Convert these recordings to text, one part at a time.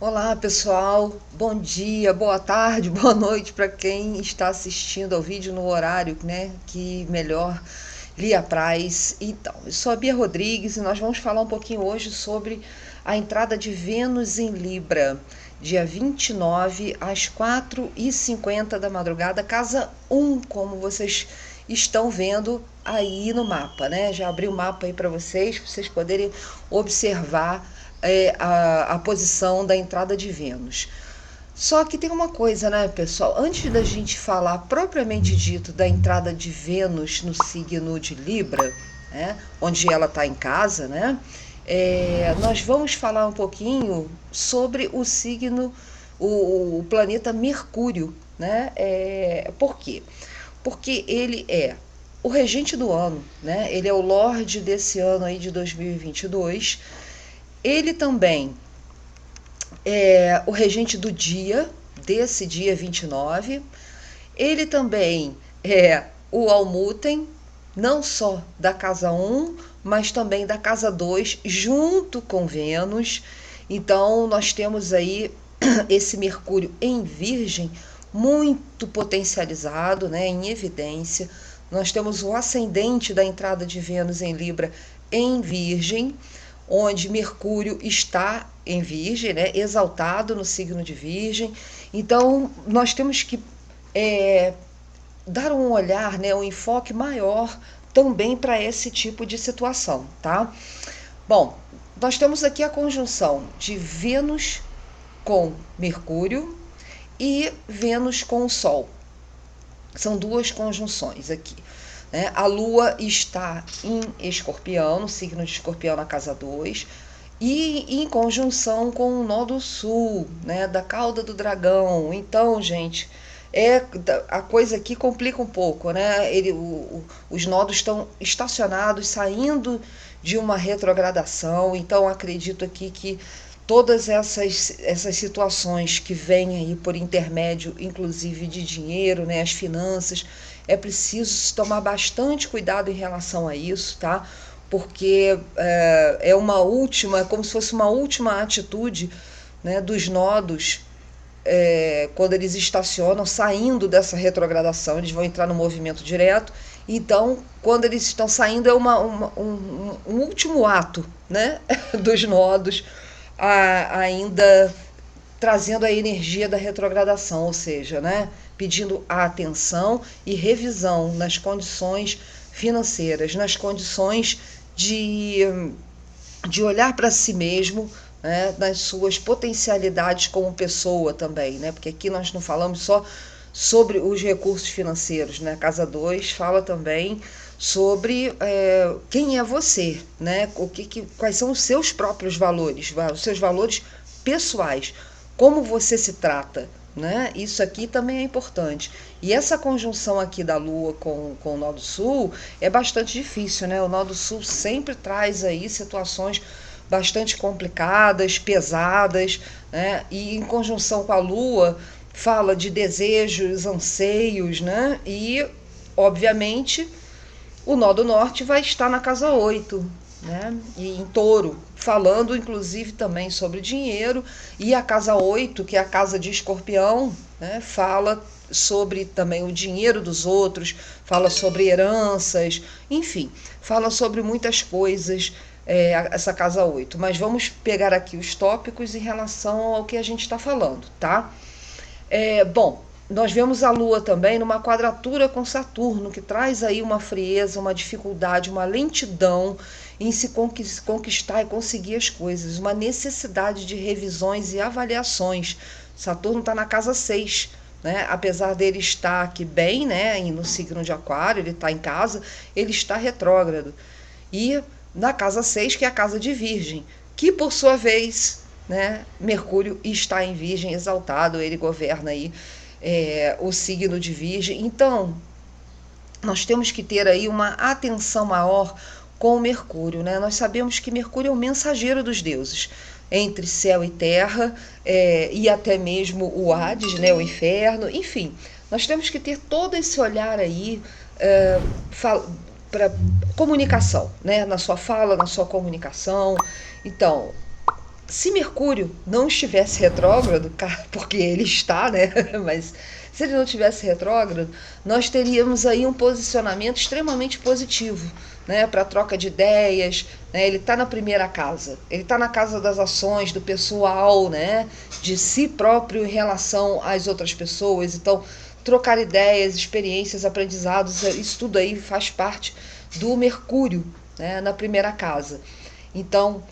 Olá, pessoal. Bom dia, boa tarde, boa noite para quem está assistindo ao vídeo no horário, né, que melhor lhe apraz. Então, eu sou a Bia Rodrigues e nós vamos falar um pouquinho hoje sobre a entrada de Vênus em Libra, dia 29 às 4h50 da madrugada, casa 1, como vocês estão vendo aí no mapa, né? Já abri o mapa aí para vocês poderem observar a posição da entrada de Vênus. Só que tem uma coisa, né, pessoal? Antes da gente falar propriamente dito da entrada de Vênus no signo de Libra, né, onde ela está em casa, né, nós vamos falar um pouquinho sobre o signo, o planeta Mercúrio, né? Por quê? Porque ele é o regente do ano, né? Ele é o Lorde desse ano aí de 2022. Ele também é o regente do dia, desse dia 29. Ele também é o Almuten, não só da casa 1, mas também da casa 2, junto com Vênus. Então, nós temos aí esse Mercúrio em Virgem muito potencializado, né, em evidência. Nós temos o ascendente da entrada de Vênus em Libra em Virgem, onde Mercúrio está em Virgem, né, exaltado no signo de Virgem. Então, nós temos que dar um olhar, né, um enfoque maior também para esse tipo de situação, tá? Bom, nós temos aqui a conjunção de Vênus com Mercúrio e Vênus com o Sol. São duas conjunções aqui. Né? A Lua está em Escorpião, no signo de Escorpião na casa 2, e em conjunção com o nó do sul, né, da cauda do dragão. Então, gente, a coisa aqui complica um pouco, né? Os nodos estão estacionados, saindo de uma retrogradação. Então, acredito aqui que todas essas situações que vêm aí por intermédio, inclusive de dinheiro, né, as finanças, é preciso tomar bastante cuidado em relação a isso, tá? Porque é uma última, como se fosse uma última atitude, né, dos nodos, quando eles estacionam, saindo dessa retrogradação, eles vão entrar no movimento direto. Então, quando eles estão saindo, é um último ato, né, dos nodos, ainda trazendo a energia da retrogradação, ou seja, né, pedindo a atenção e revisão nas condições financeiras, nas condições de olhar para si mesmo, né, nas suas potencialidades como pessoa também, né, porque aqui nós não falamos só sobre os recursos financeiros, né, Casa 2 fala também sobre quem é você, né, quais são os seus próprios valores, os seus valores pessoais, como você se trata, né? Isso aqui também é importante. E essa conjunção aqui da Lua com o Nó do Sul é bastante difícil, né? O Nó do Sul sempre traz aí situações bastante complicadas, pesadas, né? E em conjunção com a Lua fala de desejos, anseios, né? E, obviamente, o Nó do Norte vai estar na casa 8, né? E em Touro, falando inclusive também sobre dinheiro. E a casa 8, que é a casa de Escorpião, né, fala sobre também o dinheiro dos outros, fala sobre heranças, enfim, fala sobre muitas coisas, essa casa 8. Mas vamos pegar aqui os tópicos em relação ao que a gente está falando, tá? Bom, nós vemos a Lua também numa quadratura com Saturno, que traz aí uma frieza, uma dificuldade, uma lentidão em se conquistar e conseguir as coisas, uma necessidade de revisões e avaliações. Saturno está na casa 6, né? Apesar dele estar aqui bem, né, no signo de Aquário, ele está em casa, ele está retrógrado. E na casa 6, que é a casa de Virgem, que por sua vez, né, Mercúrio está em Virgem exaltado, ele governa aí o signo de Virgem. Então, nós temos que ter aí uma atenção maior com o Mercúrio, né? Nós sabemos que Mercúrio é o mensageiro dos deuses, entre céu e terra, e até mesmo o Hades, né, o inferno, enfim. Nós temos que ter todo esse olhar aí para comunicação, né? Na sua fala, na sua comunicação. Então, Se Mercúrio não estivesse retrógrado, porque ele está, né? Mas se ele não estivesse retrógrado, nós teríamos aí um posicionamento extremamente positivo, né? Para troca de ideias, né? Ele está na primeira casa, ele está na casa das ações, do pessoal, né? De si próprio em relação às outras pessoas. Então, trocar ideias, experiências, aprendizados, isso tudo aí faz parte do Mercúrio, né? Na primeira casa. Então,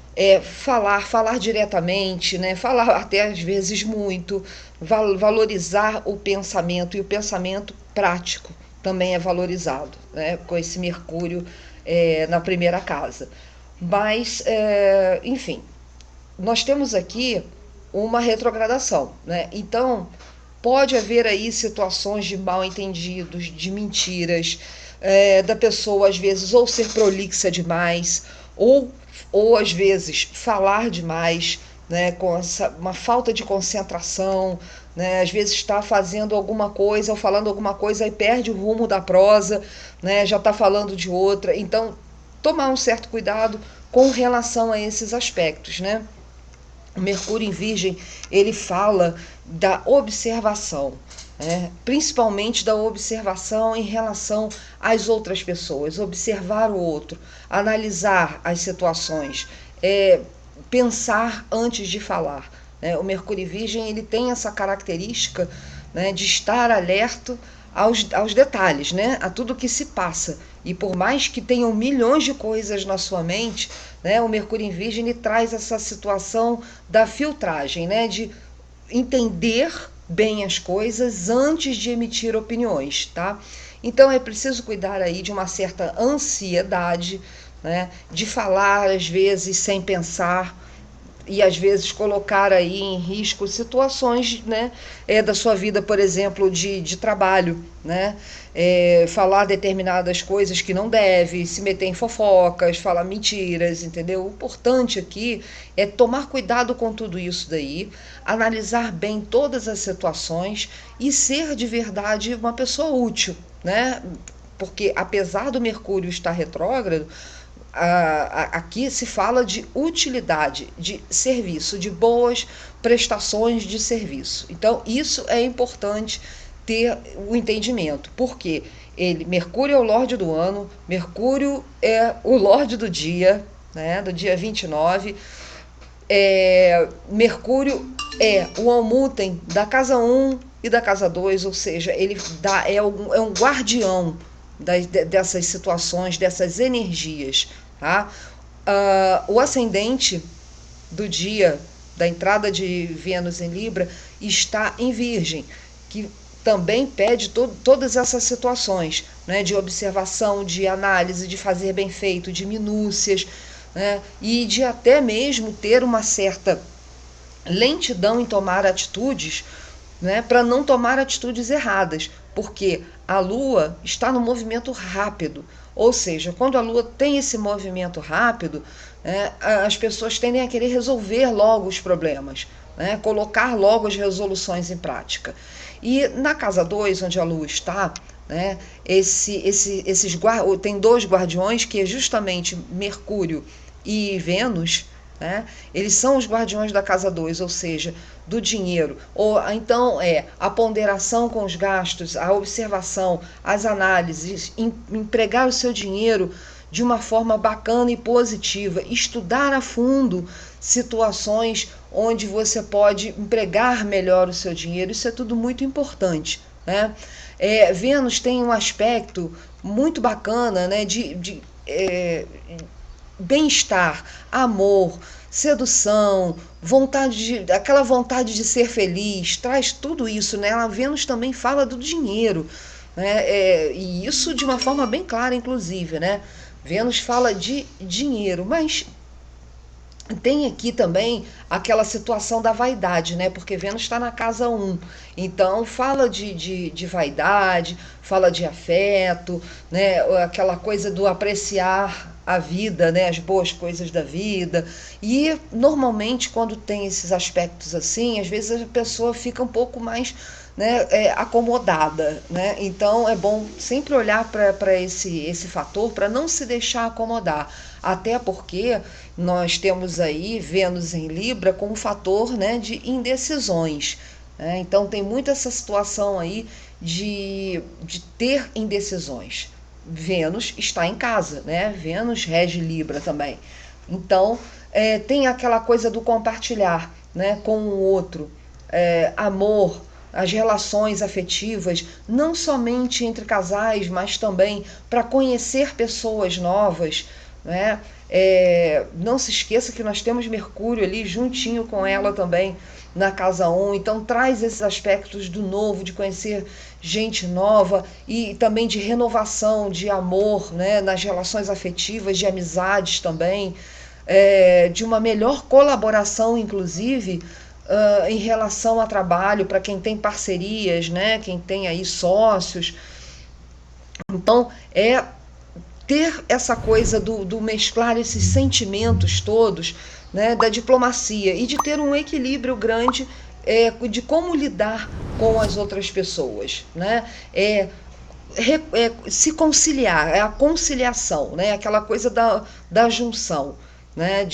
falar diretamente, né? Falar até às vezes muito, valorizar o pensamento, e o pensamento prático também é valorizado, né? Com esse Mercúrio na primeira casa. Mas, enfim, nós temos aqui uma retrogradação, né? Então, pode haver aí situações de mal entendidos, de mentiras, da pessoa às vezes ou ser prolixa demais, ou, ou às vezes falar demais, né, com uma falta de concentração, né, às vezes está fazendo alguma coisa ou falando alguma coisa e perde o rumo da prosa, né, já está falando de outra. Então, tomar um certo cuidado com relação a esses aspectos, né? O Mercúrio em Virgem, ele fala da observação, né? Principalmente da observação em relação às outras pessoas, observar o outro, analisar as situações, pensar antes de falar, né? O Mercúrio em Virgem, ele tem essa característica, né, de estar alerta aos detalhes, né, a tudo que se passa. E por mais que tenham milhões de coisas na sua mente, né, o Mercúrio em Virgem ele traz essa situação da filtragem, né, de entender bem as coisas antes de emitir opiniões, tá? Então é preciso cuidar aí de uma certa ansiedade, né, de falar às vezes sem pensar, e às vezes colocar aí em risco situações, né, da sua vida, por exemplo, de trabalho, né, falar determinadas coisas que não deve, se meter em fofocas, falar mentiras, entendeu? O importante aqui é tomar cuidado com tudo isso daí, analisar bem todas as situações e ser de verdade uma pessoa útil, né? Porque apesar do Mercúrio estar retrógrado, aqui se fala de utilidade, de serviço, de boas prestações de serviço. Então, isso é importante ter o entendimento, porque Mercúrio é o Lorde do ano, Mercúrio é o Lorde do dia, né, do dia 29, Mercúrio é o almutem da casa 1 e da casa 2, ou seja, ele é um guardião dessas situações, dessas energias, tá? O ascendente do dia da entrada de Vênus em Libra está em Virgem, que também pede todas essas situações, né, de observação, de análise, de fazer bem feito, de minúcias, né, e de até mesmo ter uma certa lentidão em tomar atitudes, né, para não tomar atitudes erradas, porque a Lua está no movimento rápido, ou seja, quando a Lua tem esse movimento rápido, né, as pessoas tendem a querer resolver logo os problemas, né, colocar logo as resoluções em prática. E na casa 2, onde a Lua está, né, tem dois guardiões, que é justamente Mercúrio e Vênus, né? Eles são os guardiões da casa 2, ou seja, do dinheiro. Ou então a ponderação com os gastos, a observação, as análises, empregar o seu dinheiro de uma forma bacana e positiva, estudar a fundo situações onde você pode empregar melhor o seu dinheiro. Isso é tudo muito importante, né? Vênus tem um aspecto muito bacana, né, de bem-estar, amor, sedução, aquela vontade de ser feliz, traz tudo isso, né? A Vênus também fala do dinheiro, né? E isso de uma forma bem clara, inclusive, né? Vênus fala de dinheiro, mas tem aqui também aquela situação da vaidade, né? Porque Vênus está na casa 1. Então, fala de vaidade, fala de afeto, né? Aquela coisa do apreciar a vida, né? As boas coisas da vida. E, normalmente, quando tem esses aspectos assim, às vezes a pessoa fica um pouco mais né, acomodada, né? Então é bom sempre olhar para esse fator para não se deixar acomodar, até porque nós temos aí Vênus em Libra com um fator, né, de indecisões, né? Então tem muito essa situação aí de ter indecisões. Vênus está em casa, né? Vênus rege Libra também. Então, tem aquela coisa do compartilhar, né, com o outro, amor, as relações afetivas, não somente entre casais, mas também para conhecer pessoas novas, né? Não se esqueça que nós temos Mercúrio ali juntinho com ela também na casa 1, então traz esses aspectos do novo, de conhecer gente nova e também de renovação, de amor, né, nas relações afetivas, de amizades também, de uma melhor colaboração, inclusive, em relação a trabalho, para quem tem parcerias, né, quem tem aí sócios. Então, ter essa coisa do mesclar esses sentimentos todos, né, da diplomacia e de ter um equilíbrio grande, de como lidar com as outras pessoas, né? Se conciliar, a conciliação, né? Aquela coisa da junção, né?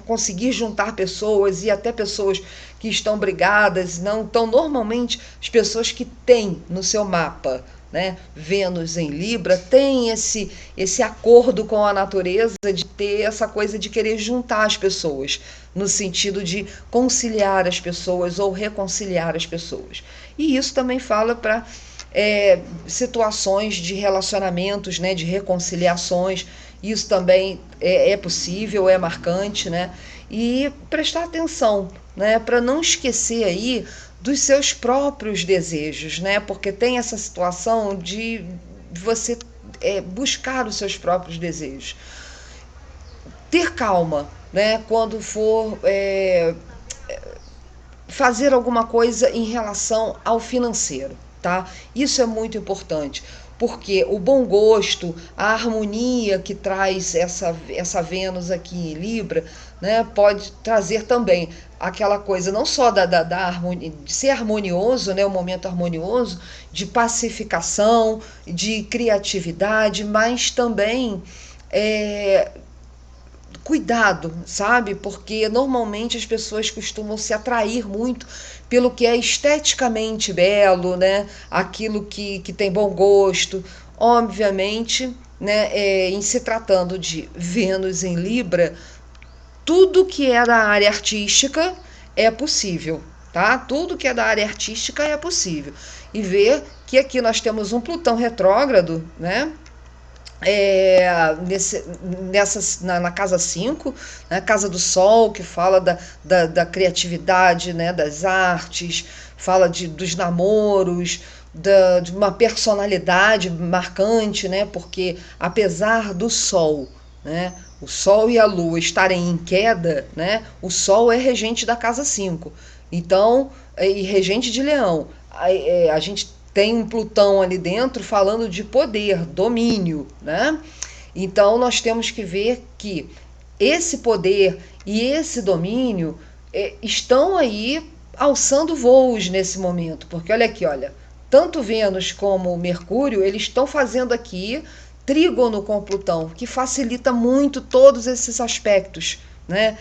Conseguir juntar pessoas e até pessoas que estão brigadas, não. Então, normalmente, as pessoas que têm no seu mapa, né, Vênus em Libra, tem esse acordo com a natureza de ter essa coisa de querer juntar as pessoas, no sentido de conciliar as pessoas ou reconciliar as pessoas. E isso também fala para situações de relacionamentos, né, de reconciliações. Isso também é possível, é marcante, né? E prestar atenção, né, para não esquecer aí dos seus próprios desejos, né? Porque tem essa situação de você buscar os seus próprios desejos. Ter calma, né? Quando for fazer alguma coisa em relação ao financeiro, tá? Isso é muito importante, porque o bom gosto, a harmonia que traz essa Vênus aqui em Libra, né, pode trazer também aquela coisa não só da harmonia, de ser harmonioso, né, o momento harmonioso, de pacificação, de criatividade, mas também cuidado, sabe? Porque normalmente as pessoas costumam se atrair muito pelo que é esteticamente belo, né? Aquilo que tem bom gosto. Obviamente, né, em se tratando de Vênus em Libra, tudo que é da área artística é possível, tá? Tudo que é da área artística é possível. E ver que aqui nós temos um Plutão retrógrado, né? Na casa 5, na casa do Sol, que fala da criatividade, né, das artes, fala dos namoros, de uma personalidade marcante, né, porque apesar do Sol, né, o Sol e a Lua estarem em queda, né, o Sol é regente da casa 5, então, e regente de Leão, a gente tem um Plutão ali dentro falando de poder, domínio, né? Então nós temos que ver que esse poder e esse domínio estão aí alçando voos nesse momento, porque olha aqui, olha, tanto Vênus como Mercúrio, eles estão fazendo aqui trígono com Plutão, que facilita muito todos esses aspectos, né?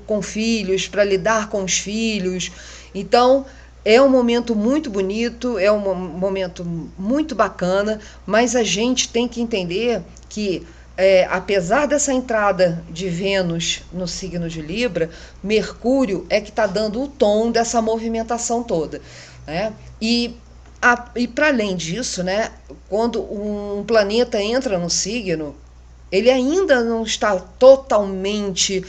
Com filhos, para lidar com os filhos. Então, é um momento muito bonito, é um momento muito bacana, mas a gente tem que entender que, apesar dessa entrada de Vênus no signo de Libra, Mercúrio é que está dando o tom dessa movimentação toda, né? E para além disso, né, quando um planeta entra no signo, ele ainda não está totalmente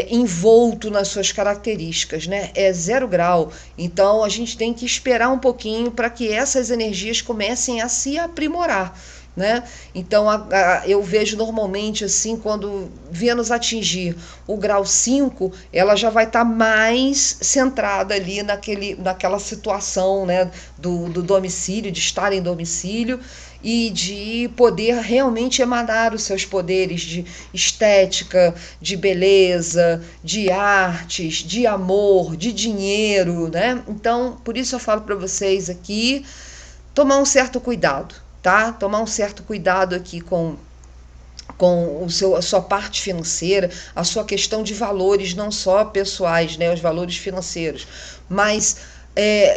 envolto nas suas características, né? É 0 grau. Então, a gente tem que esperar um pouquinho para que essas energias comecem a se aprimorar, né? Então, eu vejo normalmente assim, quando Vênus atingir o grau 5, ela já vai estar mais centrada ali naquela situação, né, do domicílio, de estar em domicílio, e de poder realmente emanar os seus poderes de estética, de beleza, de artes, de amor, de dinheiro, né? Então, por isso eu falo para vocês aqui, tomar um certo cuidado, tá? Tomar um certo cuidado aqui com a sua parte financeira, a sua questão de valores, não só pessoais, né, os valores financeiros, mas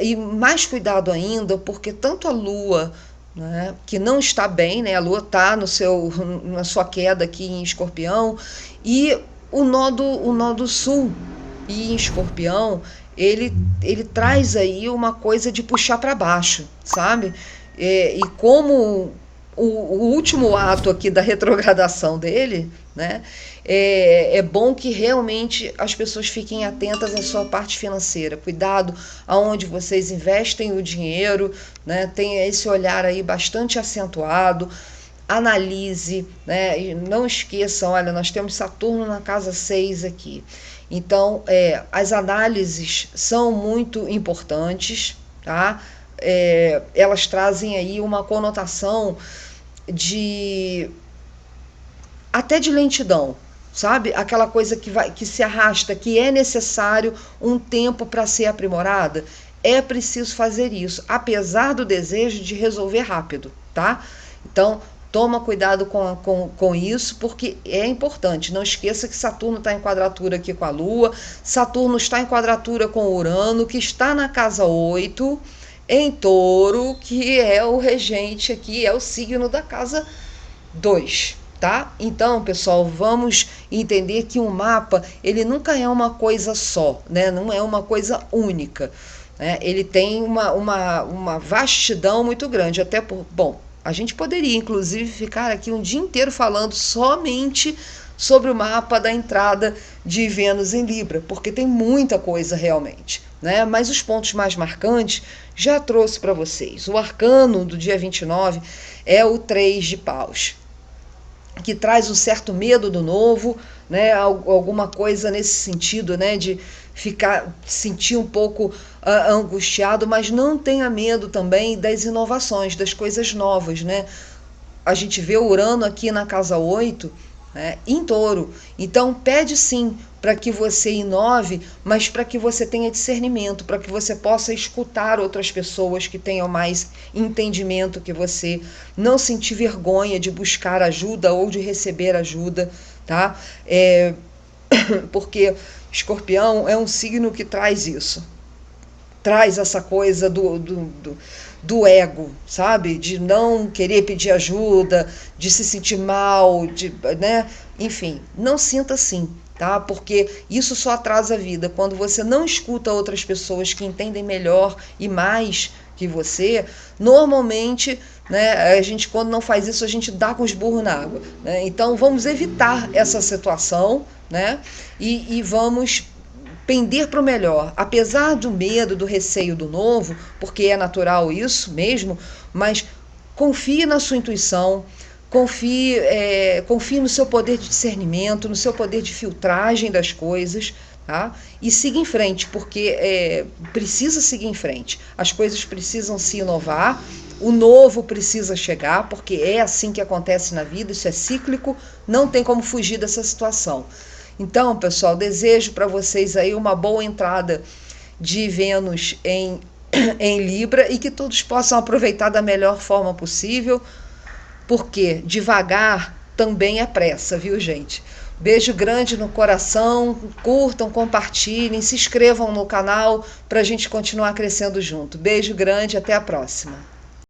e mais cuidado ainda, porque tanto a Lua, né, que não está bem, né, a Lua está na sua queda aqui em Escorpião, e o nodo sul e em Escorpião, ele traz aí uma coisa de puxar para baixo, sabe? E como o último ato aqui da retrogradação dele, né, é bom que realmente as pessoas fiquem atentas à sua parte financeira. Cuidado aonde vocês investem o dinheiro, né, tenha esse olhar aí bastante acentuado. Analise, né, e não esqueçam, olha, nós temos Saturno na casa 6 aqui. Então, as análises são muito importantes, tá? Elas trazem aí uma conotação até de lentidão, sabe? Aquela coisa que se arrasta, que é necessário um tempo para ser aprimorada. É preciso fazer isso, apesar do desejo de resolver rápido, tá? Então, toma cuidado com isso, porque é importante. Não esqueça que Saturno está em quadratura aqui com a Lua, Saturno está em quadratura com Urano, que está na casa 8, em Touro, que é o regente aqui, é o signo da casa 2, tá? Então, pessoal, vamos entender que um mapa, ele nunca é uma coisa só, né? Não é uma coisa única, né? Ele tem uma vastidão muito grande, bom, a gente poderia, inclusive, ficar aqui um dia inteiro falando somente sobre o mapa da entrada de Vênus em Libra, porque tem muita coisa realmente, né? Mas os pontos mais marcantes já trouxe para vocês. O arcano do dia 29 é o 3 de paus, que traz um certo medo do novo, né? Alguma coisa nesse sentido, né? De sentir um pouco angustiado, mas não tenha medo também das inovações, das coisas novas, né? A gente vê o Urano aqui na casa 8, né, em Touro. Então, pede sim para que você inove, mas para que você tenha discernimento, para que você possa escutar outras pessoas que tenham mais entendimento que você, não sentir vergonha de buscar ajuda ou de receber ajuda, tá? Porque Escorpião é um signo que traz isso, traz essa coisa do ego, sabe? De não querer pedir ajuda, de se sentir mal, né? Enfim, não sinta assim, tá? Porque isso só atrasa a vida. Quando você não escuta outras pessoas que entendem melhor e mais que você, normalmente, né, quando não faz isso, a gente dá com os burros na água, né? Então, vamos evitar essa situação, né? E vamos pender para o melhor, apesar do medo, do receio do novo, porque é natural isso mesmo, mas confie na sua intuição, confie no seu poder de discernimento, no seu poder de filtragem das coisas, tá? E siga em frente, porque precisa seguir em frente. As coisas precisam se inovar, o novo precisa chegar, porque é assim que acontece na vida, isso é cíclico, não tem como fugir dessa situação. Então, pessoal, desejo para vocês aí uma boa entrada de Vênus em Libra e que todos possam aproveitar da melhor forma possível, porque devagar também é pressa, viu, gente? Beijo grande no coração, curtam, compartilhem, se inscrevam no canal para a gente continuar crescendo junto. Beijo grande, até a próxima.